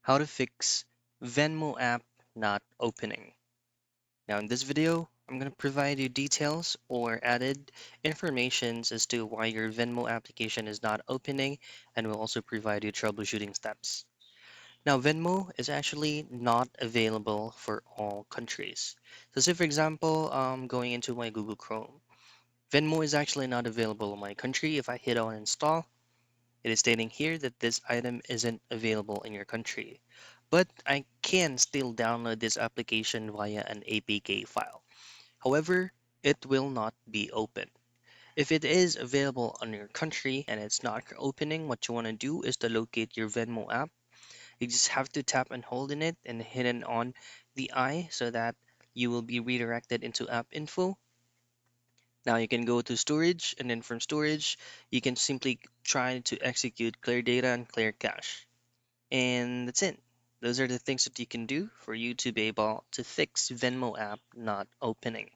How to fix Venmo app not opening. Now in this video, I'm going to provide you details or added informations as to why your Venmo application is not opening, and will also provide you troubleshooting steps. Now Venmo is actually not available for all countries. So say for example, going into my Google Chrome, Venmo is actually not available in my country. If I hit on install, it is stating here that this item isn't available in your country, but I can still download this application via an APK file. However, it will not be open. If it is available on your country and it's not opening, what you want to do is to locate your Venmo app. You just have to tap and hold in it and hit it on the eye so that you will be redirected into app info. Now you can go to storage, and then from storage, you can simply try to execute clear data and clear cache. And that's it. Those are the things that you can do for you to be able to fix Venmo app not opening.